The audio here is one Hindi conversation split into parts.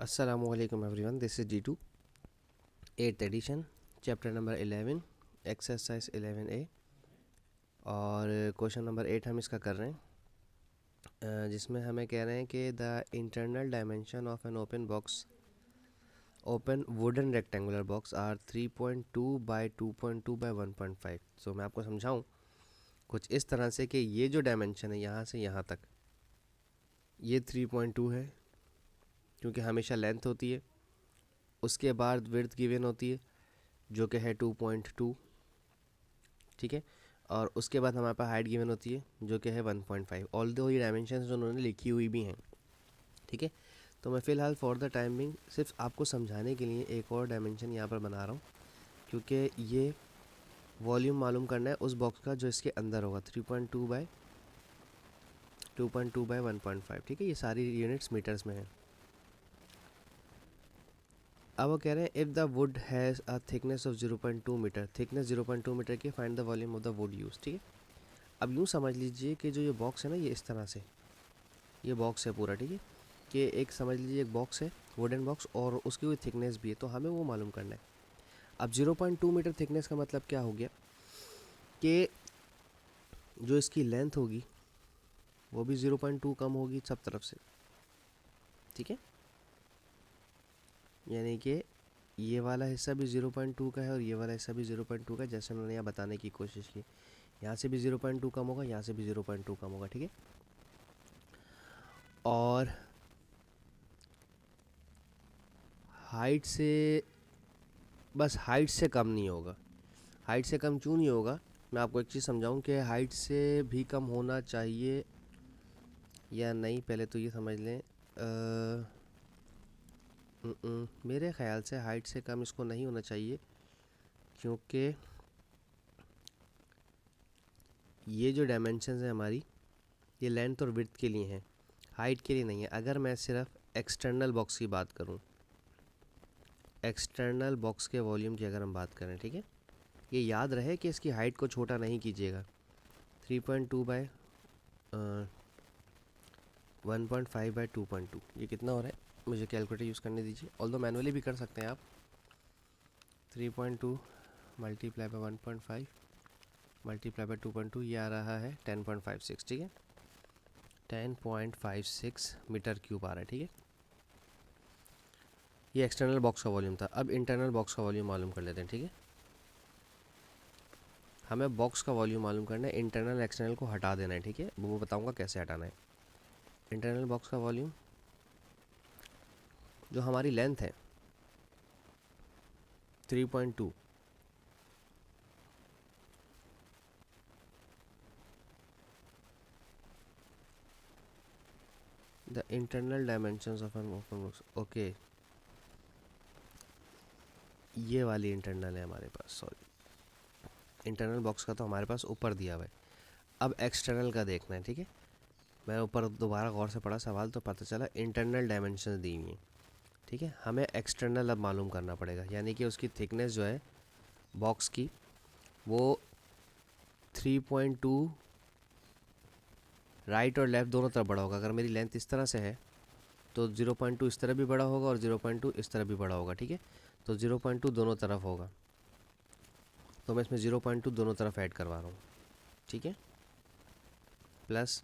Assalamualaikum everyone, this is D2, 8th edition, chapter number 11, exercise 11A और क्वेश्चन नंबर 8 हम इसका कर रहे हैं जिसमें हमें कह रहे हैं कि the internal dimension of an open wooden rectangular box are 3.2 by 2.2 by 1.5। So मैं आपको समझाऊं कुछ इस तरह से कि ये जो डायमेंशन है यहाँ से यहाँ तक ये 3.2 है क्योंकि हमेशा लेंथ होती है, उसके बाद विड्थ गिवन होती है जो कि है 2.2, ठीक है, और उसके बाद हमारे पास हाइट गिवन होती है जो कि है 1.5। ऑल दो ये डायमेंशंस उन्होंने लिखी हुई भी हैं, ठीक है। तो मैं फ़िलहाल फॉर द टाइमिंग सिर्फ आपको समझाने के लिए एक और डायमेंशन यहाँ पर बना रहा हूँ क्योंकि ये वॉल्यूम मालूम करना है उस बॉक्स का जो इसके अंदर होगा 3.2 बाई 2.2 बाई 1.5, ठीक है। ये सारी यूनिट्स मीटर्स में है। अब वो कह रहे हैं if the wood has a thickness of 0.2 metre, thickness 0.2 metre की, find the volume of the wood use, ठीक है। अब यूँ समझ लीजिए कि जो ये बॉक्स है ना, ये इस तरह से ये बॉक्स है पूरा, ठीक है, कि एक समझ लीजिए एक बॉक्स है वुडन बॉक्स और उसकी कोई थिकनेस भी है, तो हमें वो मालूम करना है। अब 0.2 मीटर थिकनेस का मतलब क्या हो गया कि जो इसकी लेंथ होगी वो भी 0.2 कम होगी सब तरफ से, ठीक है। यानी कि ये वाला हिस्सा भी 0.2 का है और ये वाला हिस्सा भी 0.2 का है, जैसे उन्होंने यहाँ बताने की कोशिश की। यहाँ से भी 0.2 कम होगा, यहाँ से भी 0.2 कम होगा, ठीक है। और हाइट से, बस हाइट से कम नहीं होगा। हाइट से कम क्यों नहीं होगा, मैं आपको एक चीज़ समझाऊं कि हाइट से भी कम होना चाहिए या नहीं, पहले तो ये समझ लें। मेरे ख़्याल से हाइट से कम इसको नहीं होना चाहिए क्योंकि ये जो डायमेंशंस है हमारी, ये लेंथ और विड्थ के लिए हैं, हाइट के लिए नहीं है। अगर मैं सिर्फ एक्सटर्नल बॉक्स की बात करूं, एक्सटर्नल बॉक्स के वॉल्यूम की अगर हम बात करें, ठीक है, ये याद रहे कि इसकी हाइट को छोटा नहीं कीजिएगा। 3.2 बाई 1.5 बाई 2.2, ये कितना हो रहा है, मुझे कैलकुलेटर यूज़ करने दीजिए, ऑल्दो मैनुअली भी कर सकते हैं आप। 3.2 मल्टीप्लाई बाई 1.5 मल्टीप्लाई बाई 2.2, ये आ रहा है 10.56, ठीक है, 10.56 मीटर क्यूब आ रहा है, ठीक है। ये एक्सटर्नल बॉक्स का वॉल्यूम था। अब इंटरनल बॉक्स का वॉल्यूम मालूम कर लेते हैं, ठीक है। हमें बॉक्स का वॉल्यूम मालूम करना है, इंटरनल एक्सटर्नल को हटा देना है, ठीक है, वो बताऊंगा कैसे हटाना है। इंटरनल बॉक्स का वॉल्यूम, जो हमारी लेंथ है 3.2, the internal dimensions of an open box, okay, ये वाली इंटरनल है हमारे पास, सॉरी, इंटरनल बॉक्स का तो हमारे पास ऊपर दिया हुआ है। अब एक्सटर्नल का देखना है, ठीक है। मैं ऊपर दोबारा गौर से पढ़ा सवाल तो पता चला इंटरनल डायमेंशन दी हुई हैं, ठीक है। हमें एक्सटर्नल अब मालूम करना पड़ेगा, यानी कि उसकी थिकनेस जो है बॉक्स की वो 3.2 राइट और लेफ़्ट दोनों तरफ बड़ा होगा। अगर मेरी लेंथ इस तरह से है तो 0.2 इस तरह भी बड़ा होगा और 0.2 इस तरह भी बड़ा होगा, ठीक है। तो 0.2 दोनों तरफ होगा, तो मैं इसमें 0.2 दोनों तरफ ऐड करवा रहा हूँ, ठीक है। प्लस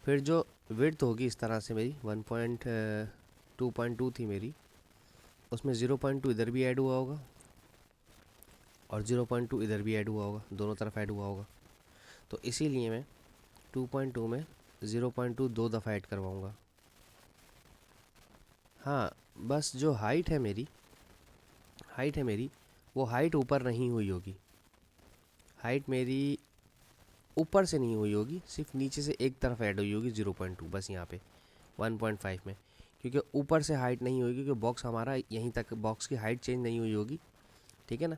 फिर जो विड्थ होगी इस तरह से मेरी 1.2.2 थी मेरी, उसमें 0.2 इधर भी ऐड हुआ होगा और 0.2 इधर भी ऐड हुआ होगा, दोनों तरफ ऐड हुआ होगा। तो इसीलिए मैं 2.2 में 0.2 दो दफ़ा ऐड करवाऊँगा। हाँ, बस जो हाइट है मेरी वो हाइट ऊपर नहीं हुई होगी, हाइट मेरी ऊपर से नहीं हुई होगी, सिर्फ नीचे से एक तरफ ऐड हुई होगी 0.2, बस यहाँ पे 1.5 में, क्योंकि ऊपर से हाइट नहीं होगी क्योंकि बॉक्स हमारा यहीं तक, बॉक्स की हाइट चेंज नहीं हुई होगी, ठीक है ना।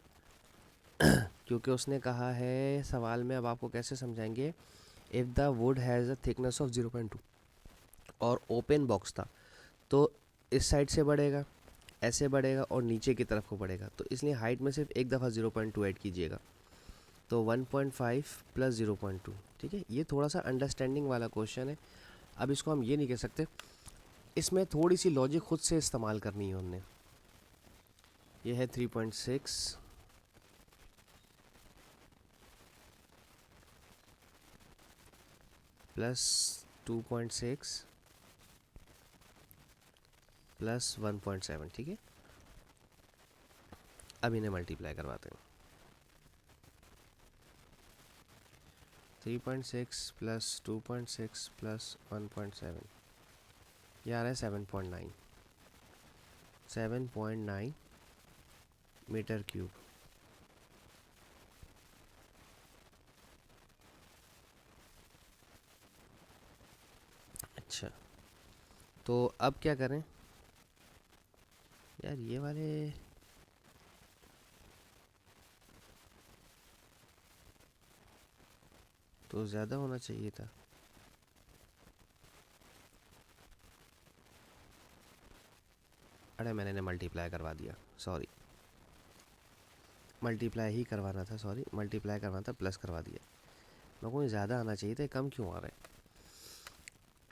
क्योंकि उसने कहा है सवाल में, अब आपको कैसे समझाएंगे, if the wood has a thickness of 0.2 और ओपन बॉक्स था तो इस साइड से बढ़ेगा, ऐसे बढ़ेगा और नीचे की तरफ को बढ़ेगा, तो इसलिए हाइट में सिर्फ एक दफ़ा 0.2 ऐड कीजिएगा, तो 1.5 प्लस 0.2, ठीक है। ये थोड़ा सा अंडरस्टैंडिंग वाला क्वेश्चन है। अब इसको हम ये नहीं कह सकते इसमें थोड़ी सी लॉजिक खुद से इस्तेमाल करनी है हमने। ये है 3.6 प्लस 2.6 प्लस 1.7, ठीक है। अब इन्हें मल्टीप्लाई करवाते हैं। 3.6 प्लस 2.6 प्लस 1.7, ये आ रहा है 7.9 मीटर क्यूब। अच्छा, तो अब क्या करें यार, ये वाले तो ज़्यादा होना चाहिए था। अरे मैंने इन्हें मल्टीप्लाई करवा दिया, सॉरी, मल्टीप्लाई ही करवाना था, सॉरी, मल्टीप्लाई करवाना था, प्लस करवा दिया। मेरे को ज़्यादा आना चाहिए था, कम क्यों आ रहा है।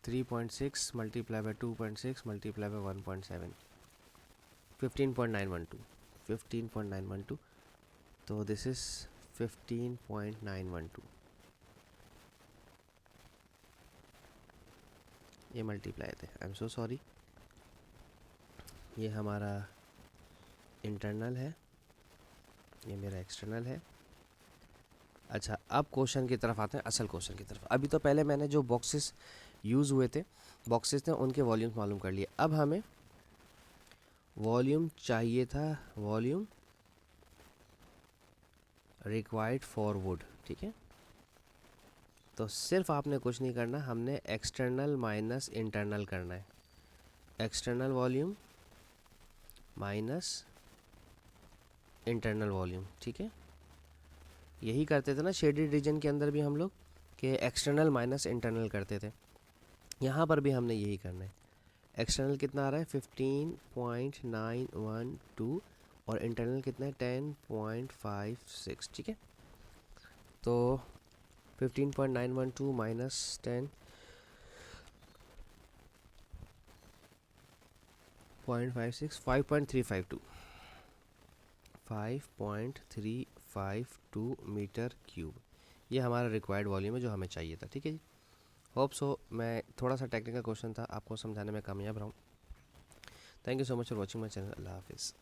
3.6 मल्टीप्लाई बाई 2.6 मल्टीप्लाई बाई 1.7, 15.912, 15.912, तो दिस इज़ 15.912। ये मल्टीप्लाई थे, आई एम सो सॉरी। ये हमारा इंटरनल है, ये मेरा एक्सटर्नल है। अच्छा, अब क्वेश्चन की तरफ आते हैं, असल क्वेश्चन की तरफ। अभी तो पहले मैंने जो बॉक्सेस यूज़ हुए थे, बॉक्सेस थे, उनके वॉल्यूम्स मालूम कर लिए। अब हमें वॉल्यूम चाहिए था, वॉल्यूम रिक्वायर्ड फॉर वुड, ठीक है। तो सिर्फ आपने कुछ नहीं करना, हमने एक्सटर्नल माइनस इंटरनल करना है। External volume minus internal volume, ठीक है। यही करते थे ना शेडेड रीजन के अंदर भी हम लोग, कि एक्सटर्नल माइनस इंटरनल करते थे। यहाँ पर भी हमने यही करना है। एक्सटर्नल कितना आ रहा है 15.912 और इंटरनल कितना है 10.56, ठीक है। तो 15.912 माइनस 10.56, 5.352 मीटर क्यूब, ये हमारा रिक्वायर्ड वॉल्यूम है जो हमें चाहिए था, ठीक है जी। होप सो मैं थोड़ा सा टेक्निकल क्वेश्चन था, आपको समझाने में कामयाब रहा हूँ। Thank you so much for watching my channel. Allah हाफिज़।